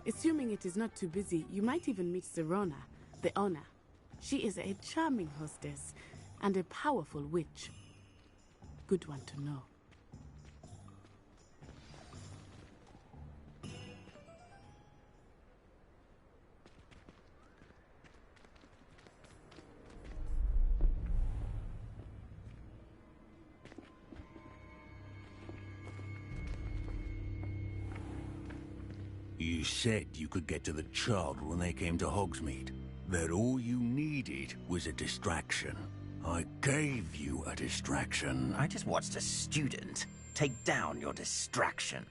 Assuming it is not too busy, you might even meet Sirona, the owner. She is a charming hostess and a powerful witch. Good one to know. You said you could get to the child when they came to Hogsmeade. That all you needed was a distraction. I gave you a distraction. I just watched a student take down your distraction.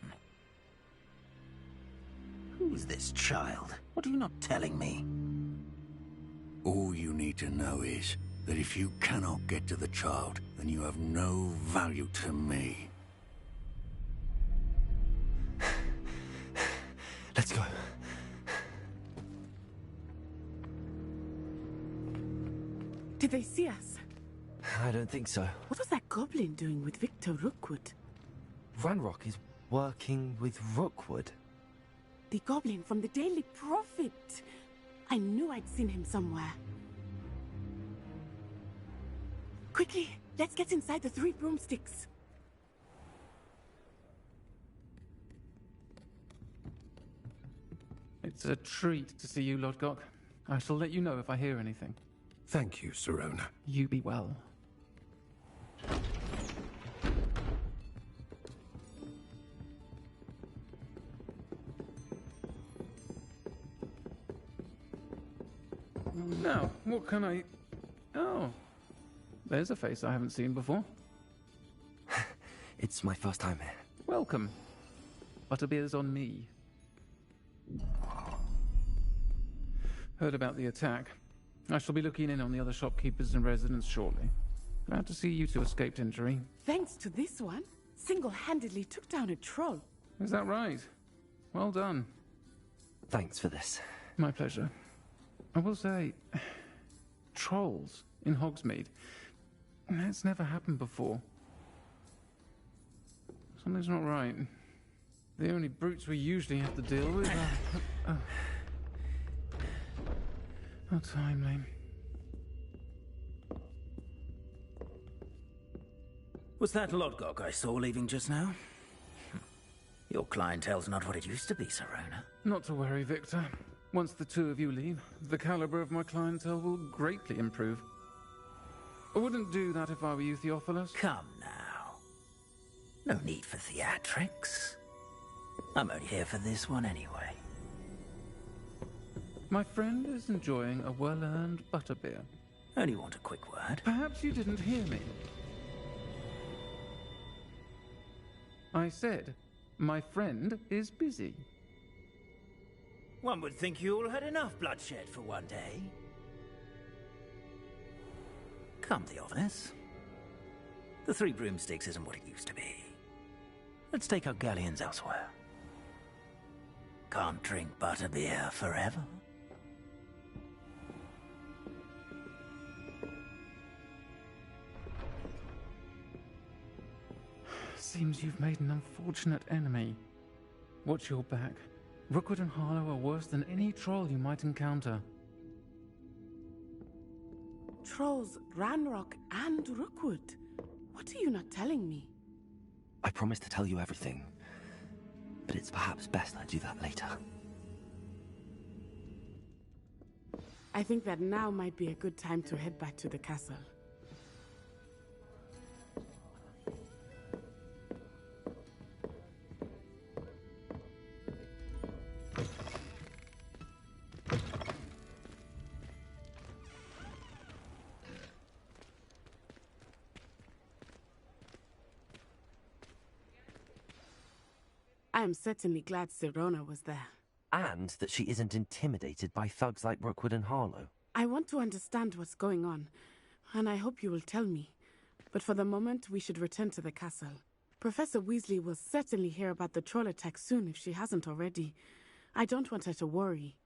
Who's this child? What are you not telling me? All you need to know is that if you cannot get to the child, then you have no value to me. Let's go. Did they see us? I don't think so. What was that goblin doing with Victor Rookwood? Ranrock is working with Rookwood. The goblin from the Daily Prophet. I knew I'd seen him somewhere. Quickly, let's get inside the 3 broomsticks. It's a treat to see you, Lodgok. I shall let you know if I hear anything. Thank you, Sirona. You be well. Now, what can I... Oh, there's a face I haven't seen before. It's my first time here. Welcome. Butterbeer's on me. Heard about the attack. I shall be looking in on the other shopkeepers and residents shortly. Glad to see you two escaped injury. Thanks to this one, single-handedly took down a troll. Is that right? Well done. Thanks for this. My pleasure. I will say, trolls in Hogsmeade. That's never happened before. Something's not right. The only brutes we usually have to deal with are... How timely. Was that Lodgok I saw leaving just now? Your clientele's not what it used to be, Sirona. Not to worry, Victor. Once the two of you leave, the caliber of my clientele will greatly improve. I wouldn't do that if I were you, Theophilus. Come now. No need for theatrics. I'm only here for this one anyway. My friend is enjoying a well-earned butterbeer. Only want a quick word. Perhaps you didn't hear me. I said, my friend is busy. One would think you all had enough bloodshed for one day. Come, Theophilus. The 3 broomsticks isn't what it used to be. Let's take our galleons elsewhere. Can't drink butterbeer forever. Seems you've made an unfortunate enemy. Watch your back. Rookwood and Harlow are worse than any troll you might encounter. Trolls, Ranrock, and Rookwood. What are you not telling me? I promise to tell you everything, but it's perhaps best I do that later. I think that now might be a good time to head back to the castle. I am certainly glad Sirona was there. And that she isn't intimidated by thugs like Rookwood and Harlow. I want to understand what's going on, and I hope you will tell me. But for the moment, we should return to the castle. Professor Weasley will certainly hear about the troll attack soon if she hasn't already. I don't want her to worry.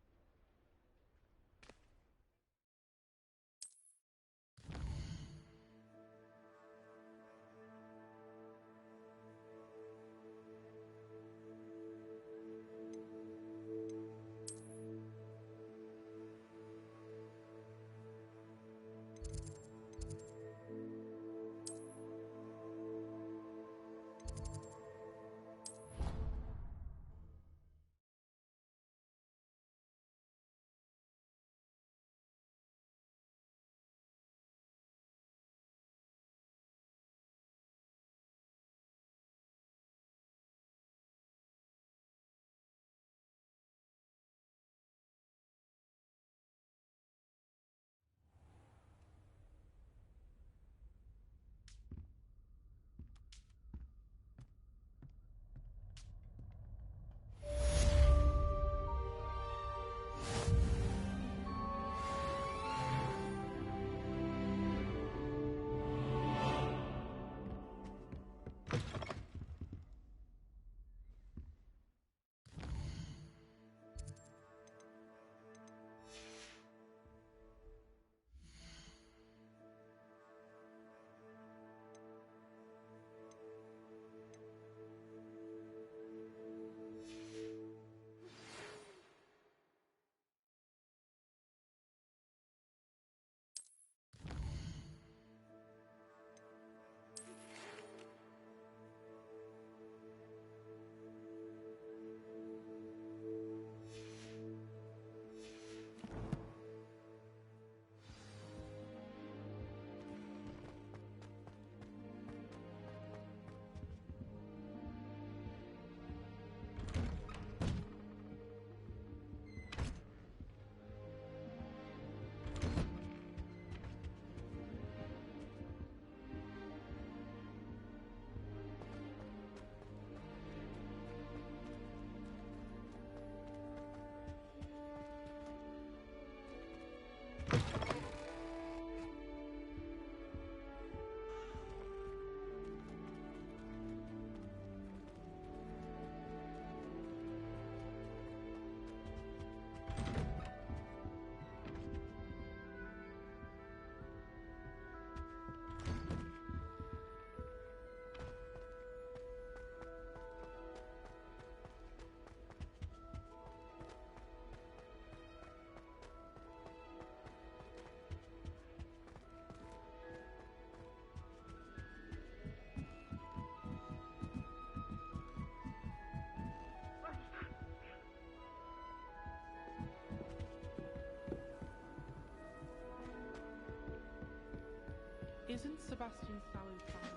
Isn't Sebastian Sally's family?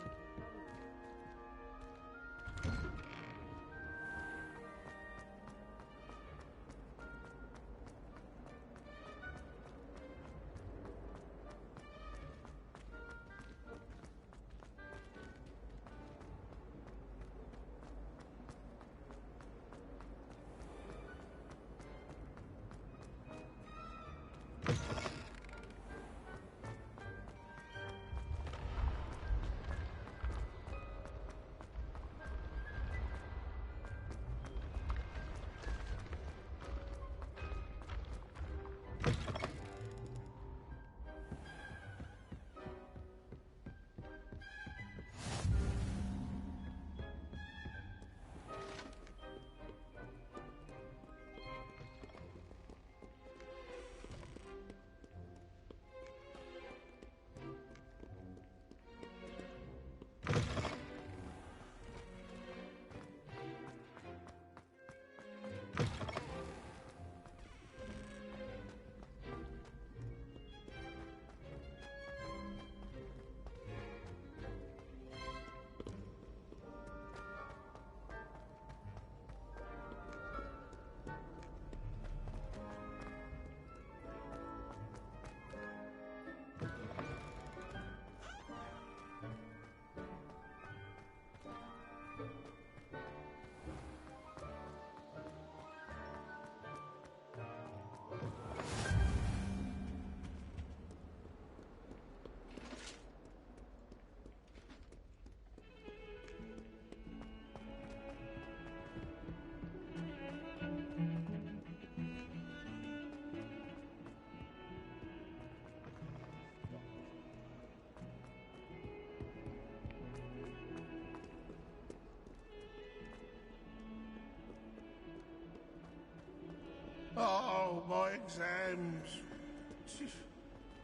Oh, my exams.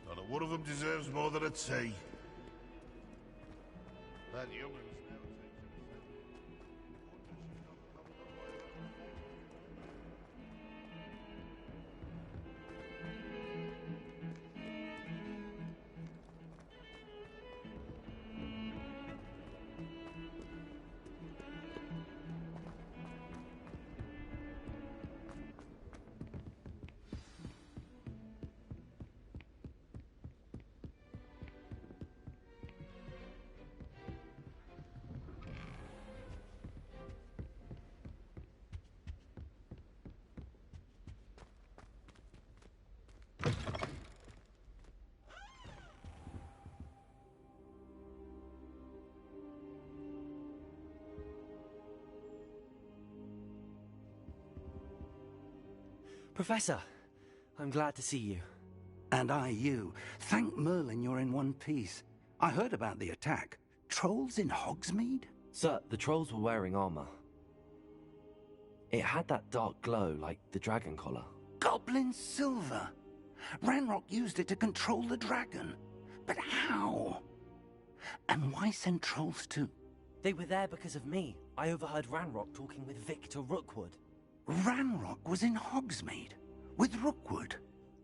Not a one of them deserves more than a tea. That young'un's now taken Professor, I'm glad to see you. And I you. Thank Merlin you're in one piece. I heard about the attack. Trolls in Hogsmeade? Sir, the trolls were wearing armor. It had that dark glow like the dragon collar. Goblin silver! Ranrock used it to control the dragon. But how? And why send trolls to... They were there because of me. I overheard Ranrock talking with Victor Rookwood. Ranrock was in Hogsmeade? With Rookwood?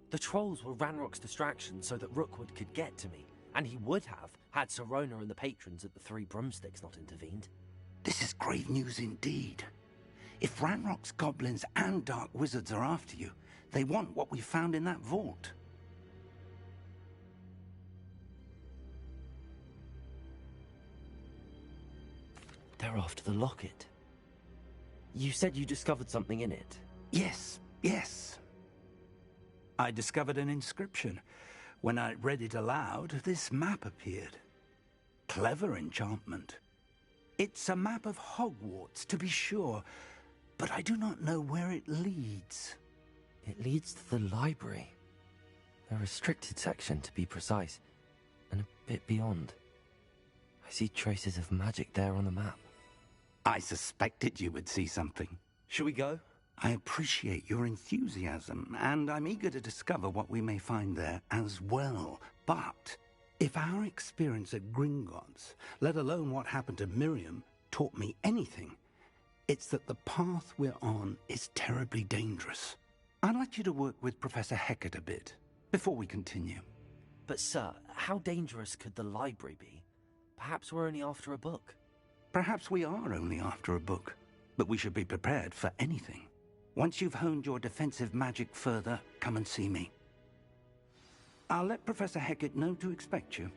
The trolls were Ranrock's distraction so that Rookwood could get to me. And he would have, had Sirona and the patrons at the Three Broomsticks not intervened. This is grave news indeed. If Ranrock's goblins and dark wizards are after you, they want what we found in that vault. They're after the locket. You said you discovered something in it. Yes. I discovered an inscription. When I read it aloud, this map appeared. Clever enchantment. It's a map of Hogwarts, to be sure, but I do not know where it leads. It leads to the library. A restricted section, to be precise, and a bit beyond. I see traces of magic there on the map. I suspected you would see something. Shall we go? I appreciate your enthusiasm, and I'm eager to discover what we may find there as well. But if our experience at Gringotts, let alone what happened to Miriam, taught me anything, it's that the path we're on is terribly dangerous. I'd like you to work with Professor Hecat a bit, before we continue. But, sir, how dangerous could the library be? Perhaps we're only after a book. Perhaps we are only after a book, but we should be prepared for anything. Once you've honed your defensive magic further, come and see me. I'll let Professor Hecat know to expect you.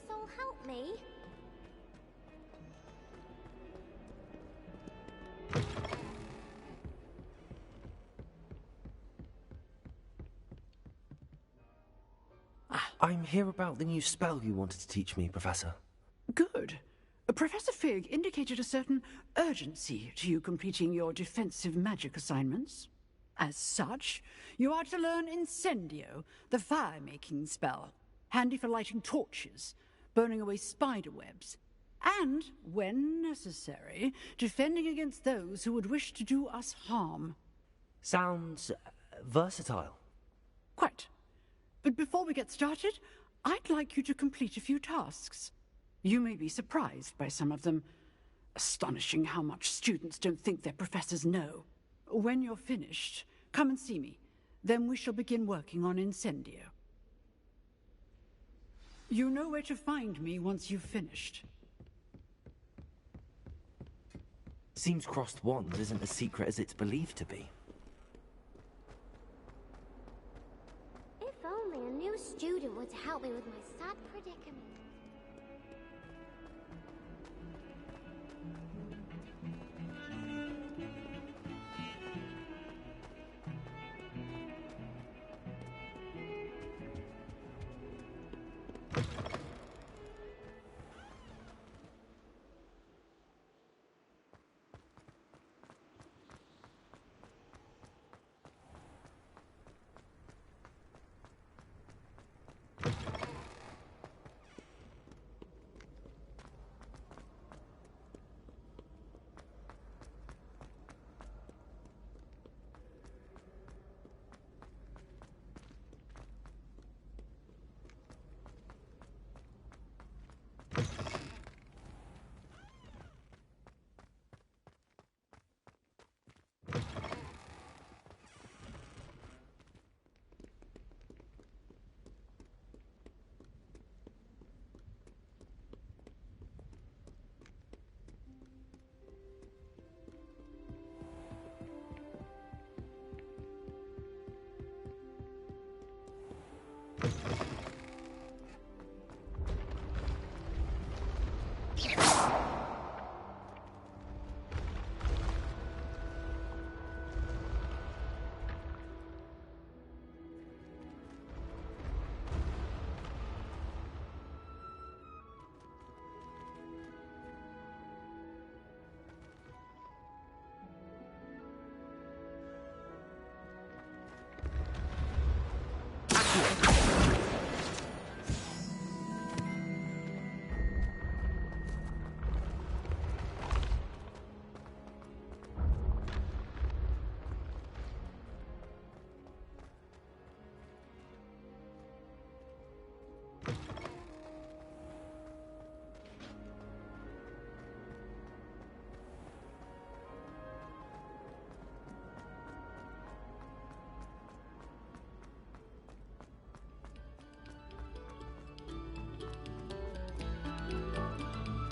Soul help me? I'm here about the new spell you wanted to teach me, Professor. Good. Professor Fig indicated a certain urgency to you completing your defensive magic assignments. As such, you are to learn Incendio, the fire-making spell, handy for lighting torches, burning away spider webs, and, when necessary, defending against those who would wish to do us harm. Sounds versatile. Quite. But before we get started, I'd like you to complete a few tasks. You may be surprised by some of them. Astonishing how much students don't think their professors know. When you're finished, come and see me. Then we shall begin working on Incendio. You know where to find me once you've finished. Seems crossed wands isn't as secret as it's believed to be. If only a new student would help me with my sad predicament.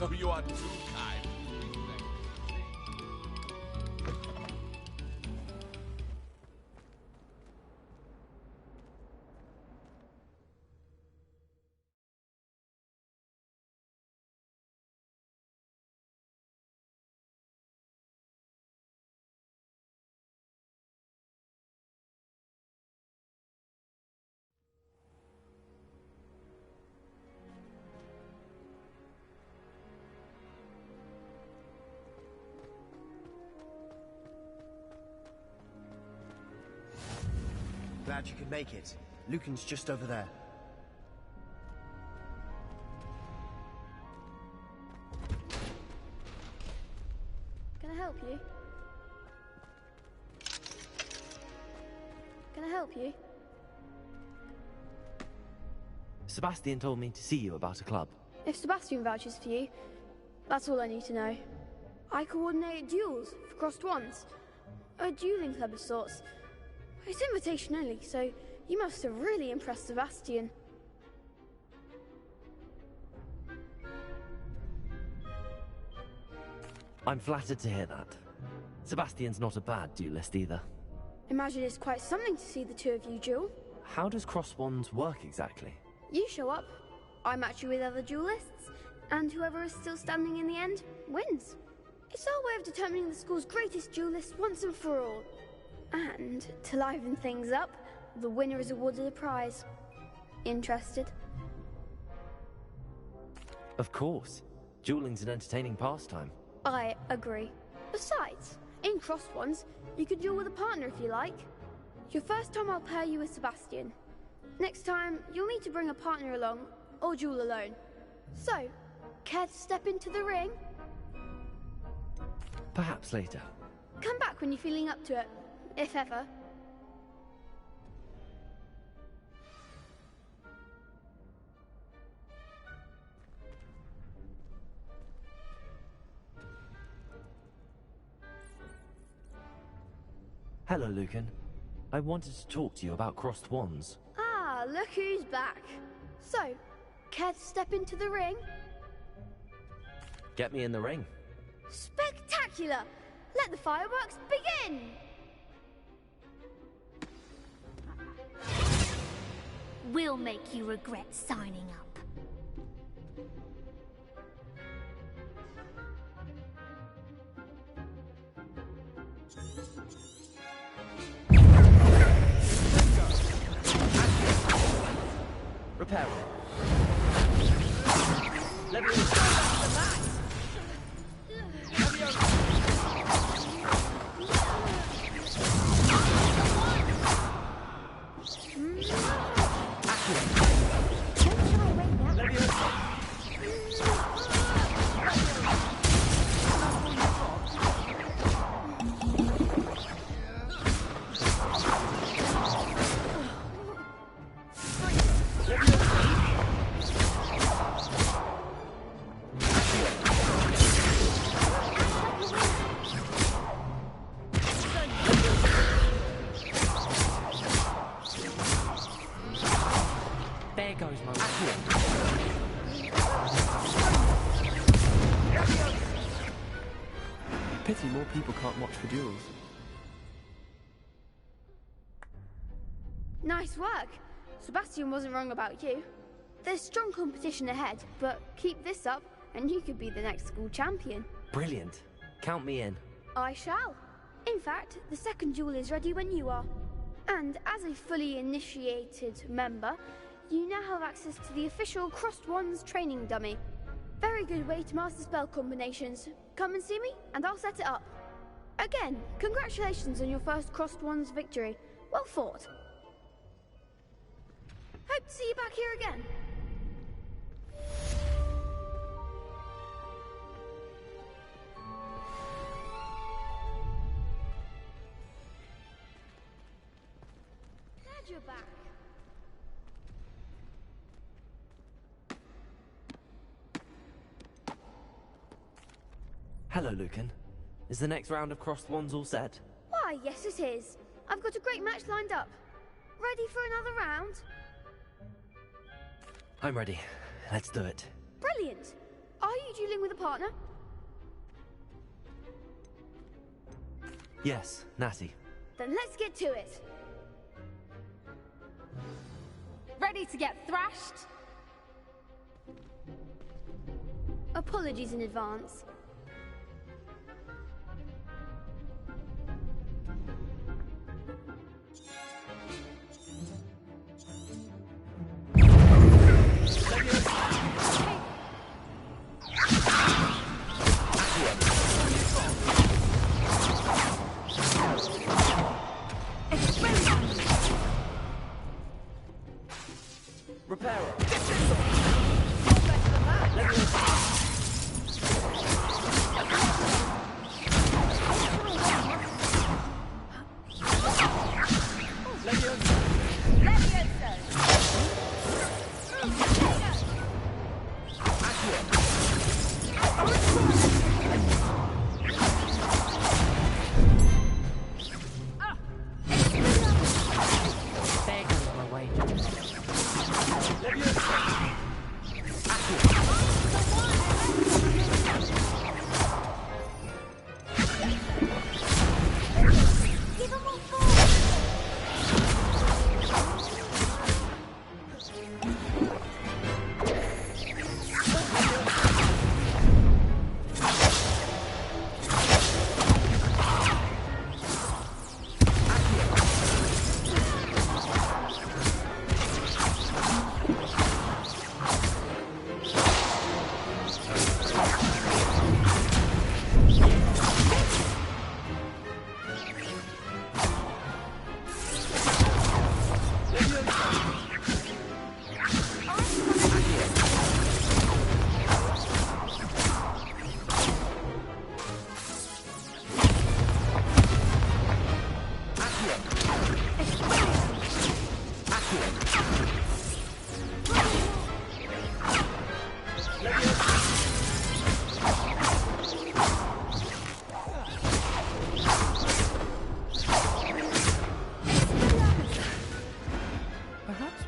Oh, you are too kind. Glad you could make it. Lucan's just over there. Can I help you? Can I help you? Sebastian told me to see you about a club. If Sebastian vouches for you, that's all I need to know. I coordinate duels for crossed wands. A dueling club of sorts. It's invitation only, so you must have really impressed Sebastian. I'm flattered to hear that. Sebastian's not a bad duelist either. Imagine it's quite something to see the two of you duel. How does cross wands work exactly? You show up, I match you with other duelists, and whoever is still standing in the end wins. It's our way of determining the school's greatest duelist once and for all. And, to liven things up, the winner is awarded a prize. Interested? Of course. Dueling's an entertaining pastime. I agree. Besides, in crossed ones, you could duel with a partner if you like. Your first time I'll pair you with Sebastian. Next time, you'll need to bring a partner along, or duel alone. So, care to step into the ring? Perhaps later. Come back when you're feeling up to it. If ever. Hello, Lucan. I wanted to talk to you about crossed wands. Ah, look who's back. So, care to step into the ring? Get me in the ring. Spectacular! Let the fireworks begin! We'll make you regret signing up. Repair. Let me There goes my Pity more people can't watch for duels. Nice work. Sebastian wasn't wrong about you. There's strong competition ahead, but keep this up and you could be the next school champion. Brilliant. Count me in. I shall. In fact, the second duel is ready when you are. And as a fully initiated member, you now have access to the official Crossed Wands training dummy. Very good way to master spell combinations. Come and see me, and I'll set it up. Again, congratulations on your first Crossed Wands victory. Well fought. Hope to see you back here again. Glad you're back. Hello, Lucan. Is the next round of crossed wands all set? Why, yes it is. I've got a great match lined up. Ready for another round? I'm ready. Let's do it. Brilliant. Are you dueling with a partner? Yes, Natty. Then let's get to it. Ready to get thrashed? Apologies in advance.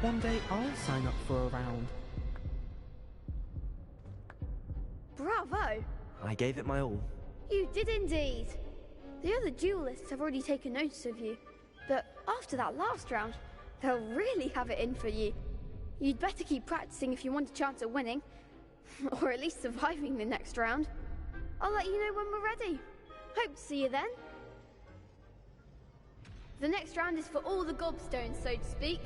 One day I'll sign up for a round. Bravo! I gave it my all. You did indeed. The other duelists have already taken notice of you, but after that last round, they'll really have it in for you. You'd better keep practicing if you want a chance at winning, or at least surviving the next round. I'll let you know when we're ready. Hope to see you then. The next round is for all the gobstones, so to speak.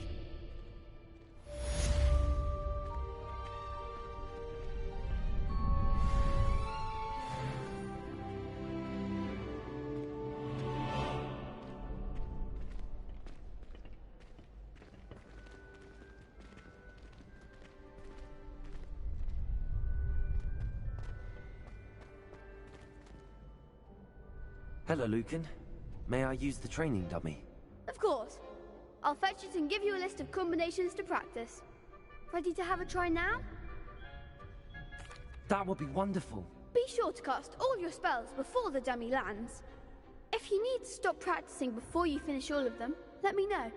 Hello, Lucan. May I use the training dummy? Of course. I'll fetch it and give you a list of combinations to practice. Ready to have a try now? That would be wonderful. Be sure to cast all your spells before the dummy lands. If you need to stop practicing before you finish all of them, let me know.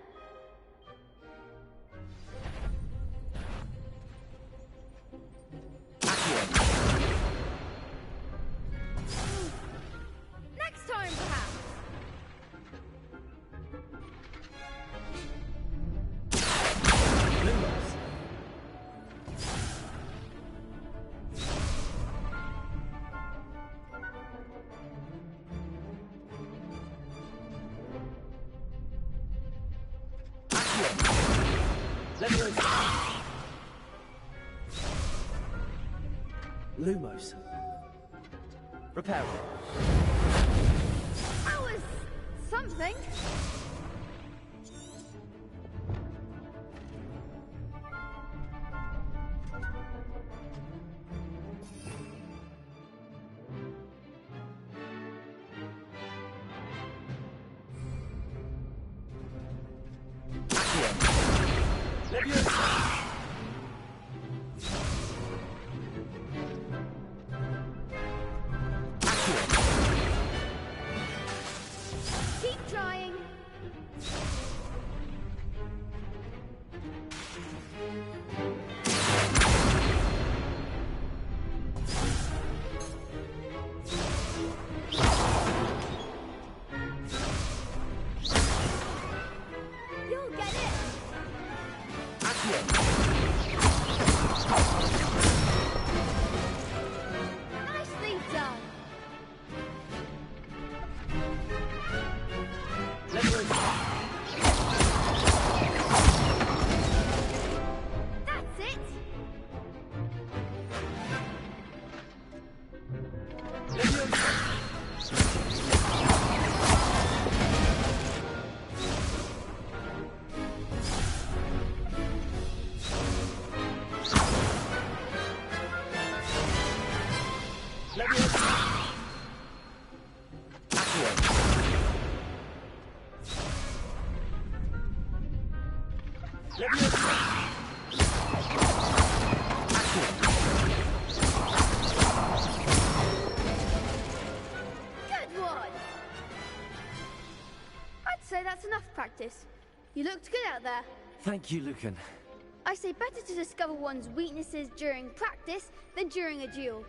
Next time, perhaps. Lumos. Repair. That was something. Keep trying. Nicely done. That's it. Good one. I'd say that's enough practice. You looked good out there. Thank you, Lucan. I say better to discover one's weaknesses during practice than during a duel.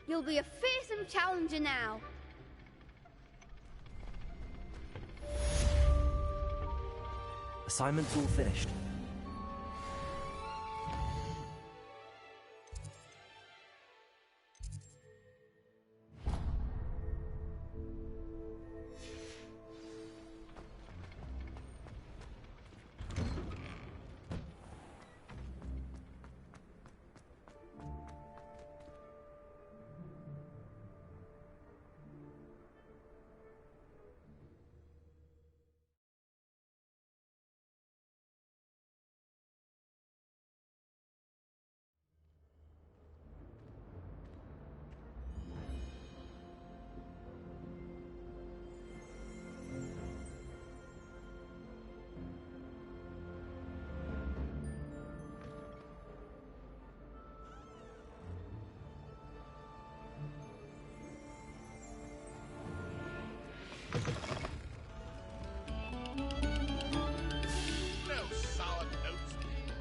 You'll be a fearsome challenger now. Assignment's all finished. No sour notes, please.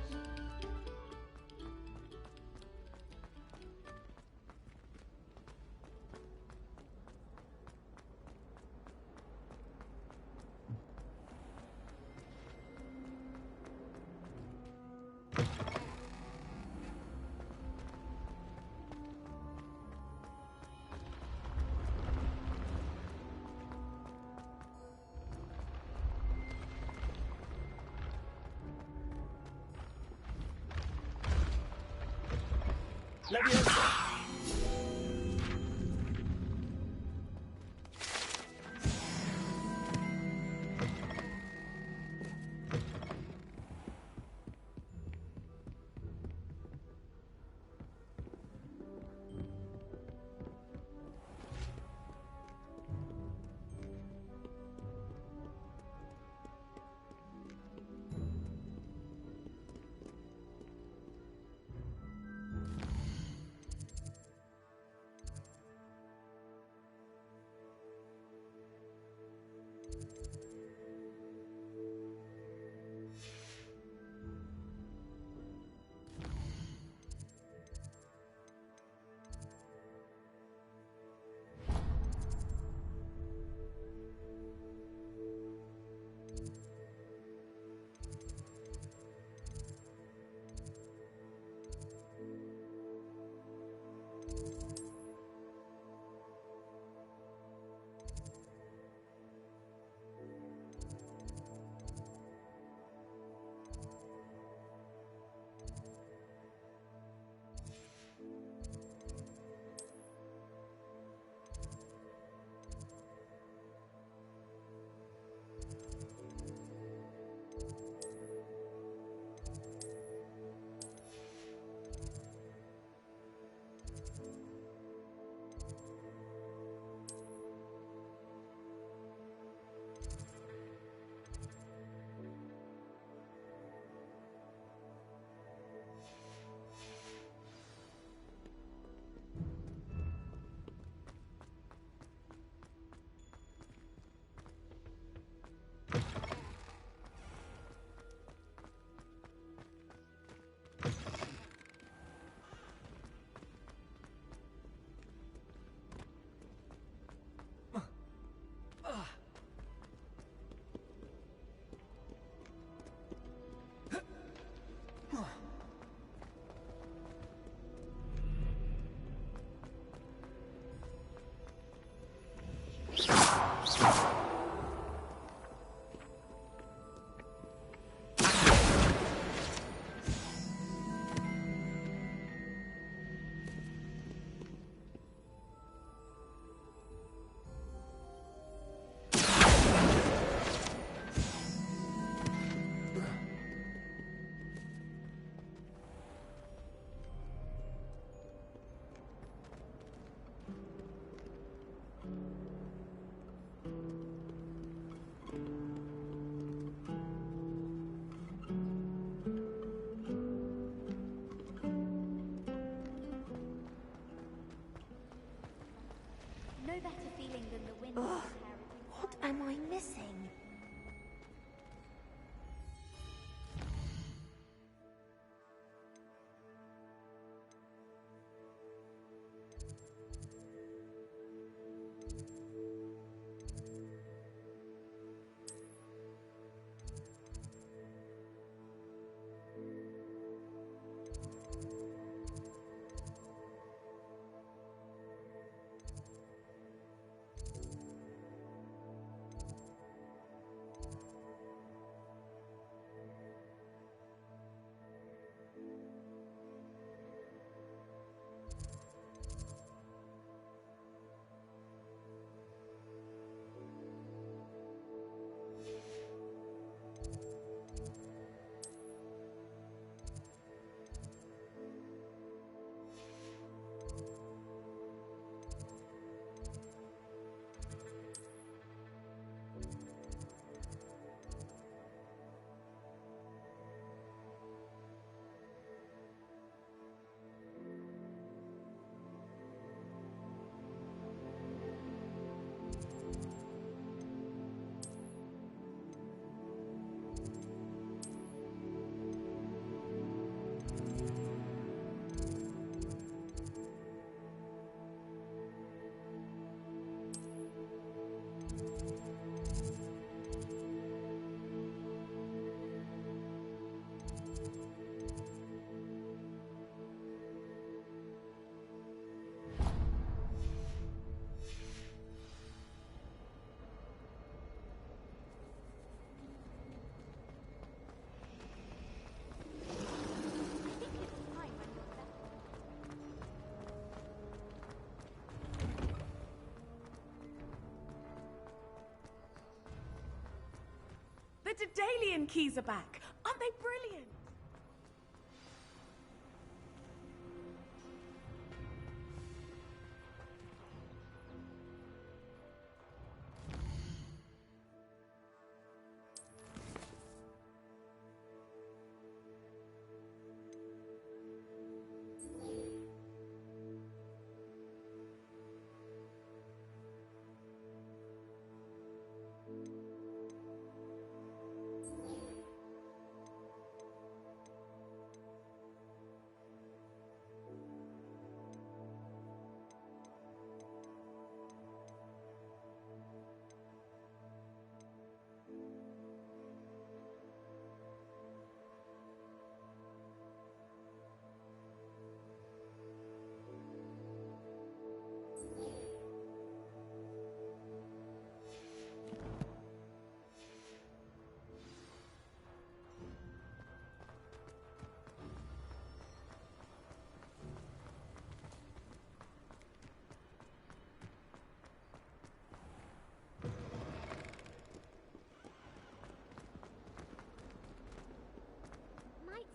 The Daedalian keys are back! Aren't they brilliant?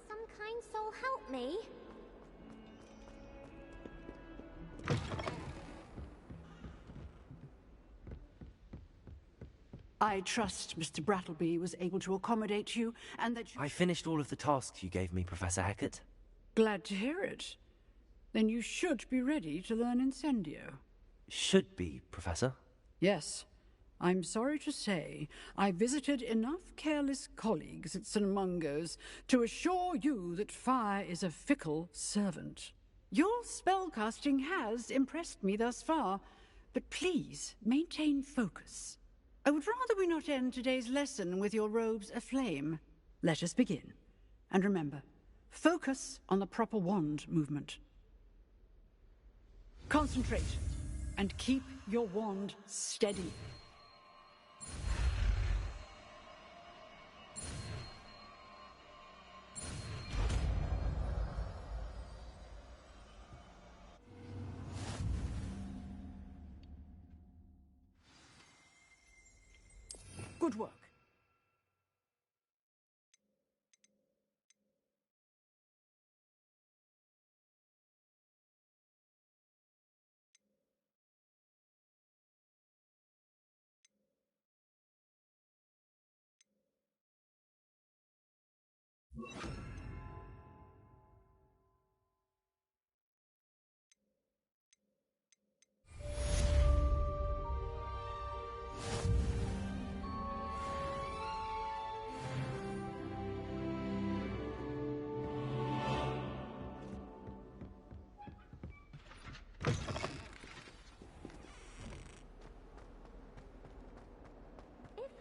Some kind soul help me? I trust Mr. Brattleby was able to accommodate you, and that you... I finished all of the tasks you gave me, Professor Hackett. Glad to hear it. Then you should be ready to learn Incendio. Should be, Professor. Yes. I'm sorry to say, I visited enough careless colleagues at St. Mungo's to assure you that fire is a fickle servant. Your spellcasting has impressed me thus far, but please maintain focus. I would rather we not end today's lesson with your robes aflame. Let us begin. And remember, focus on the proper wand movement. Concentrate, and keep your wand steady. Good work.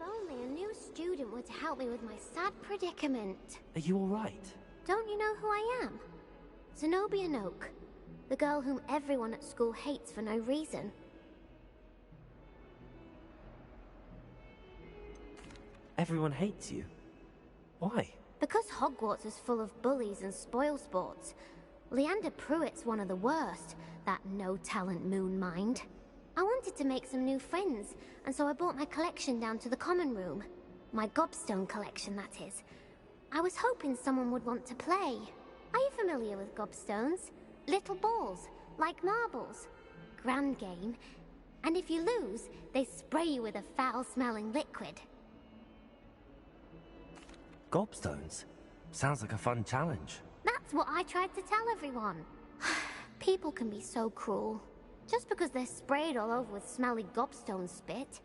Only a new student would help me with my sad predicament. Are you all right? Don't you know who I am? Zenobia Noak, the girl whom everyone at school hates for no reason. Everyone hates you. Why? Because Hogwarts is full of bullies and spoilsports. Leander Pruitt's one of the worst, that no-talent moon mind. I wanted to make some new friends, and so I brought my collection down to the common room. My gobstone collection, that is. I was hoping someone would want to play. Are you familiar with gobstones? Little balls, like marbles. Grand game. And if you lose, they spray you with a foul-smelling liquid. Gobstones? Sounds like a fun challenge. That's what I tried to tell everyone. People can be so cruel. Just because they're sprayed all over with smelly gobstone spit,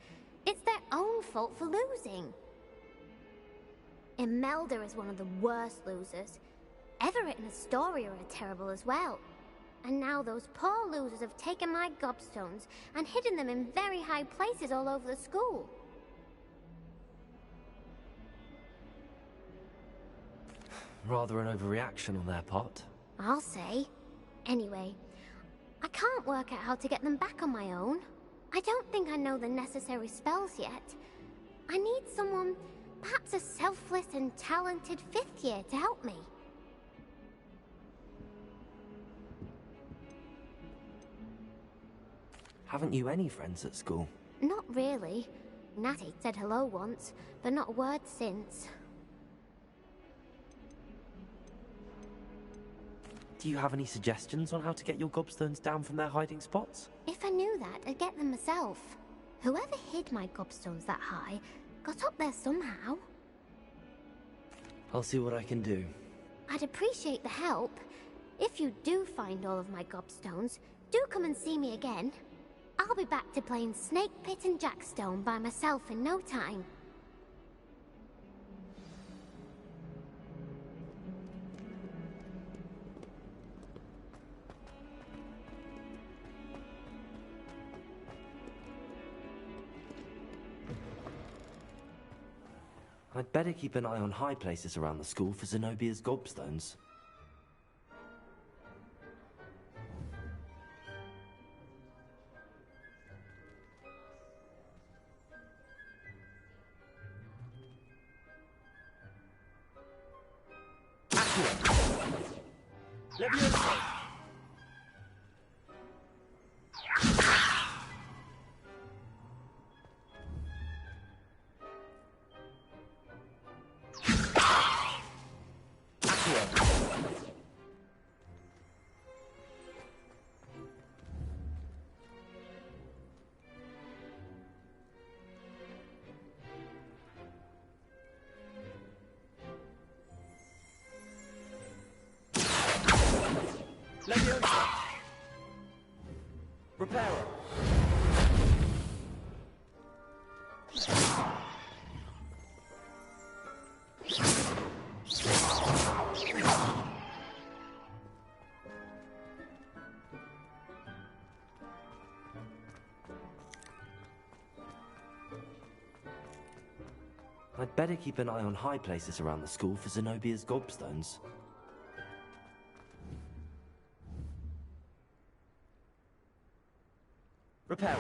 it's their own fault for losing. Imelda is one of the worst losers. Everett and Astoria are terrible as well. And now those poor losers have taken my gobstones and hidden them in very high places all over the school. Rather an overreaction on their part. I'll say. Anyway, I can't work out how to get them back on my own. I don't think I know the necessary spells yet. I need someone, perhaps a selfless and talented 5th year to help me. Haven't you any friends at school? Not really. Natty said hello once, but not a word since. Do you have any suggestions on how to get your gobstones down from their hiding spots? If I knew that, I'd get them myself. Whoever hid my gobstones that high got up there somehow. I'll see what I can do. I'd appreciate the help. If you do find all of my gobstones, do come and see me again. I'll be back to playing Snake Pit and Jackstone by myself in no time. I'd better keep an eye on high places around the school for Zenobia's gobstones. Reparo. I'd better keep an eye on high places around the school for Zenobia's gobstones. Repair.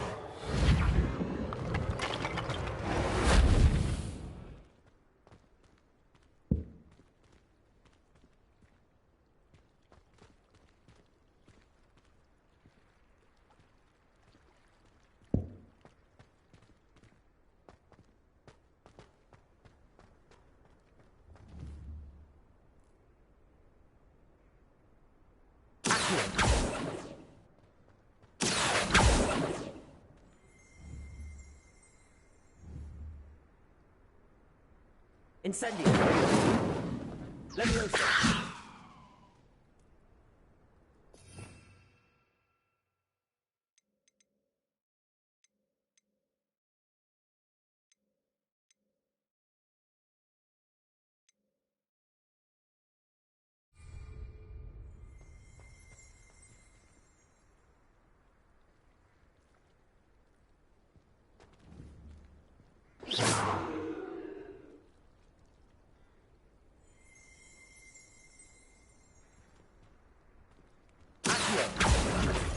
Incendio. Leviosa.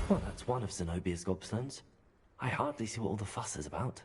Well, that's one of Zenobia's gobstones. I hardly see what all the fuss is about.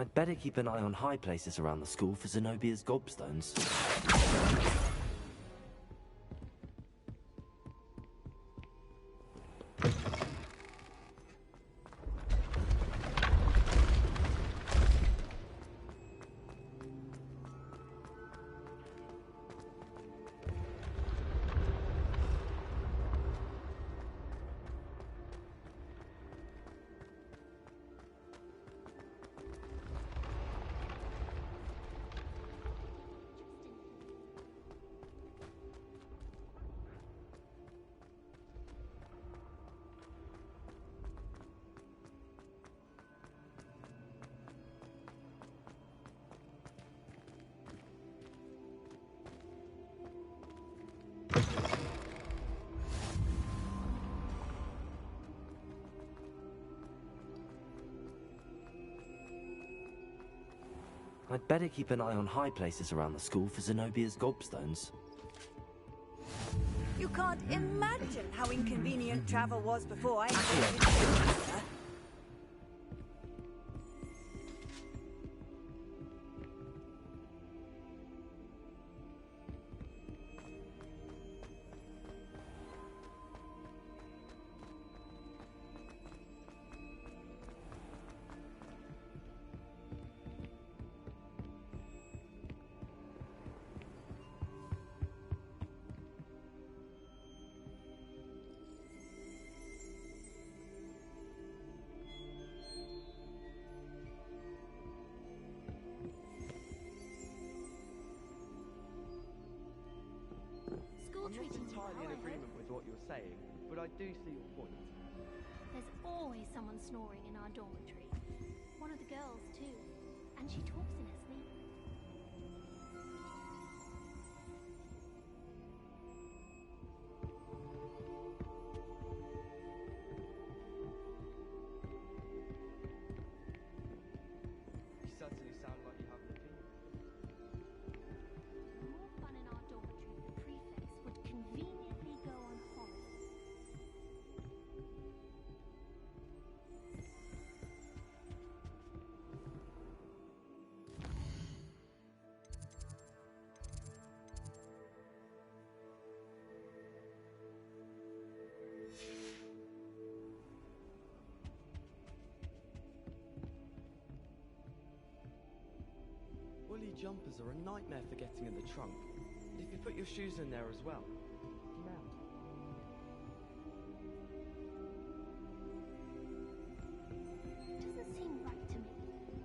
I'd better keep an eye on high places around the school for Zenobia's gobstones. I'd better keep an eye on high places around the school for Zenobia's gobstones. You can't imagine how inconvenient travel was before I came. School I'm not treating you entirely well, in I agreement hope. with what you're saying, but I do see your point. There's always someone snoring in our dormitory. One of the girls, too. And she talks in her sleep. You certainly sound like you have an opinion. More fun in our dormitory if the prefects would conveniently go on holiday. Woolly jumpers are a nightmare for getting in the trunk. And if you put your shoes in there as well, melt. It doesn't seem right to me.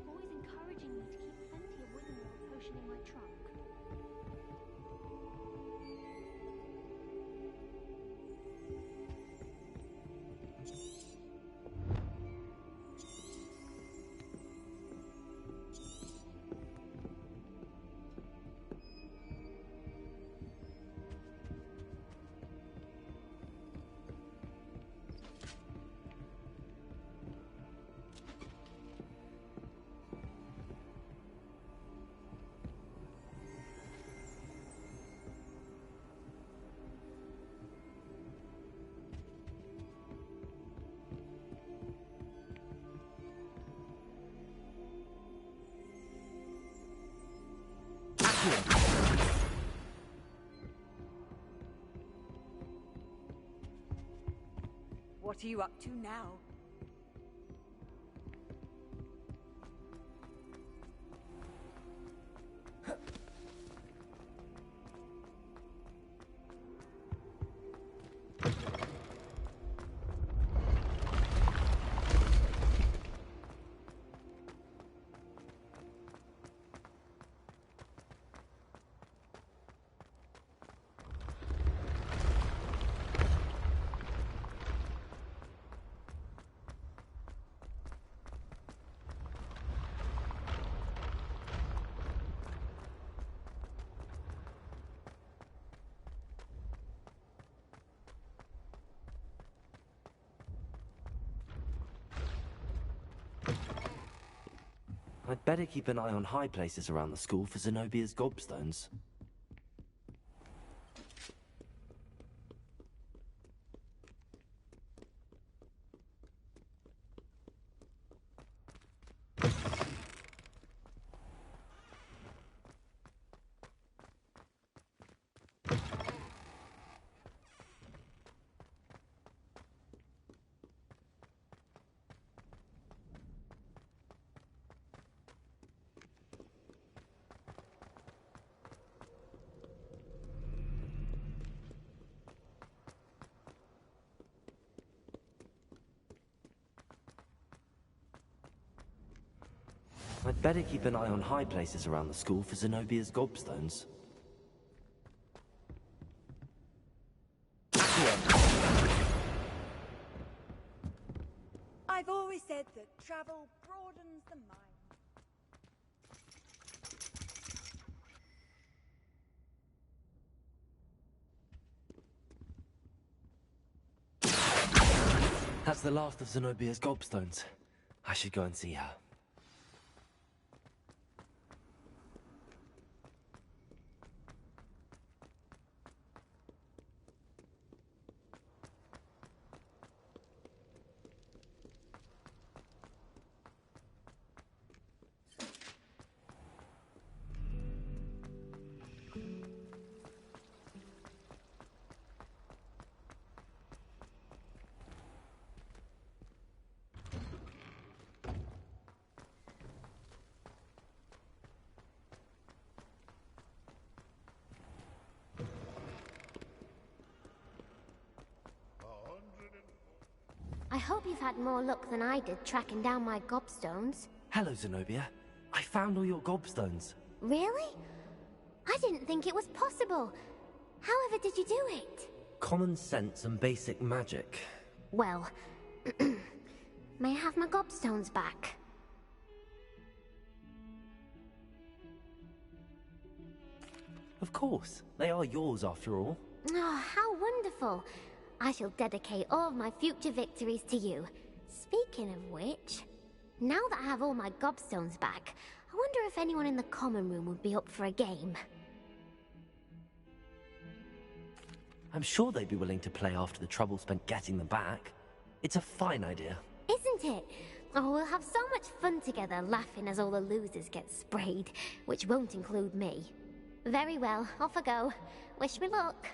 Always encouraging me to keep plenty of Withermill potion in my trunk. What are you up to now? I'd better keep an eye on high places around the school for Zenobia's gobstones. I'd better keep an eye on high places around the school for Zenobia's gobstones. I've always said that travel broadens the mind. That's the last of Zenobia's gobstones. I should go and see her. I hope you've had more luck than I did tracking down my gobstones. Hello, Zenobia. I found all your gobstones. Really? I didn't think it was possible. However did you do it? Common sense and basic magic. Well, may I have my gobstones back? Of course. They are yours after all. Oh, how wonderful. I shall dedicate all of my future victories to you. Speaking of which, now that I have all my gobstones back, I wonder if anyone in the common room would be up for a game. I'm sure they'd be willing to play after the trouble spent getting them back. It's a fine idea. Isn't it? Oh, we'll have so much fun together, laughing as all the losers get sprayed, which won't include me. Very well, off I go. Wish me luck.